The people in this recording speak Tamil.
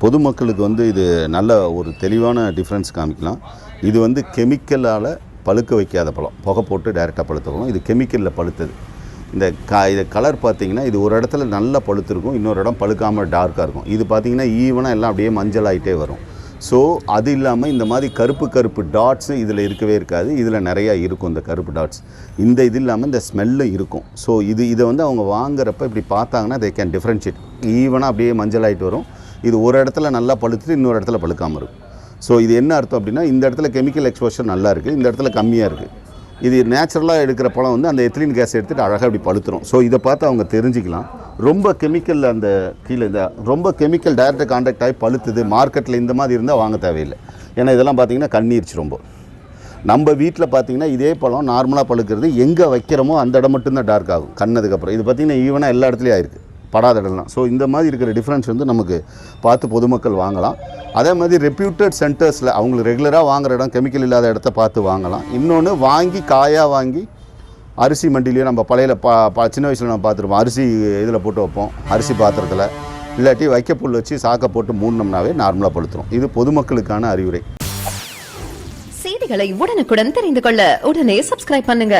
பொதுமக்களுக்கு வந்து இது நல்ல ஒரு தெளிவான டிஃப்ரென்ஸ் காமிக்கலாம். இது வந்து கெமிக்கலால் பழுக்க வைக்காத பழம், புகை போட்டு டைரெக்டாக பழுத்த பழம். இது கெமிக்கலில் பழுத்தது. இது கலர் பார்த்திங்கன்னா இது ஒரு இடத்துல நல்லா பழுத்திருக்கும், இன்னொரு இடம் பழுக்காமல் டார்க்காக இருக்கும். இது பார்த்திங்கன்னா ஈவனாக எல்லாம் அப்படியே மஞ்சள் ஆகிட்டே வரும். ஸோ அது இல்லாமல் இந்த மாதிரி கருப்பு டாட்ஸு இதில் இருக்கவே இருக்காது. இதில் நிறையா இருக்கும் இந்த கருப்பு டாட்ஸ். இது இல்லாமல் இந்த ஸ்மெல்லும் இருக்கும். ஸோ இதை வந்து அவங்க வாங்குறப்ப இப்படி பார்த்தாங்கன்னா தே கேன் டிஃப்ரென்ஷியேட். ஈவனாக அப்படியே மஞ்சள் ஆகிட்டு வரும். இது ஒரு இடத்துல நல்லா பழுத்துட்டு இன்னொரு இடத்துல பழுக்காமல் இருக்கும். ஸோ இது என்ன அர்த்தம் அப்படின்னா, இந்த இடத்துல கெமிக்கல் எக்ஸ்போஷர் நல்லா இருக்குது, இந்த இடத்துல கம்மியாக இருக்குது. இது நேச்சுரலாக எடுக்கிற பழம் வந்து அந்த எத்திலீன் கேஸ் எடுத்துகிட்டு அழகாக இப்படி பழுத்துரும். ஸோ இதை பார்த்து அவங்க தெரிஞ்சுக்கலாம். ரொம்ப கெமிக்கல் அந்த கீழே ரொம்ப கெமிக்கல் டைரெக்டாக கான்டாக்ட் ஆகி பழுத்துது மார்க்கெட்டில் இந்த மாதிரி இருந்தால் வாங்க தேவையில்லை. ஏன்னா இதெல்லாம் பார்த்திங்கன்னா கண்ணீர்ச்சி ரொம்ப. நம்ம வீட்டில் பார்த்திங்கன்னா இதே பழம் நார்மலாக பழுக்கிறது எங்கே வைக்கிறோமோ அந்த இடம் மட்டும்தான் டார்க் ஆகும் கண்ணதுக்கப்புறம். இது பார்த்திங்கன்னா ஈவனாக எல்லா இடத்துலையும் ஆயிருக்கு, படாத இடம்லாம். ஸோ இந்த மாதிரி இருக்கிற டிஃப்ரென்ஸ் வந்து நமக்கு பார்த்து பொதுமக்கள் வாங்கலாம். அதே மாதிரி ரெப்யூட்டட் சென்டர்ஸில் அவங்களுக்கு ரெகுலராக வாங்குகிற இடம் கெமிக்கல் இல்லாத இடத்த பார்த்து வாங்கலாம். இன்னொன்று வாங்கி காயாக வாங்கி அரிசி மண்டிலேயே நம்ம பழைய சின்ன வயசில் நம்ம பார்த்துருப்போம், அரிசி இதில் போட்டு வைப்போம், அரிசி பாத்திரத்தில். இல்லாட்டி வைக்கப்புல் வச்சு சாக்கை போட்டு மூடினோம்னாவே நார்மலாக பழுத்துரும். இது பொதுமக்களுக்கான அறிவுரை. செய்திகளை உடனுக்குடன் தெரிந்து கொள்ள உடனே சப்ஸ்கிரைப் பண்ணுங்க.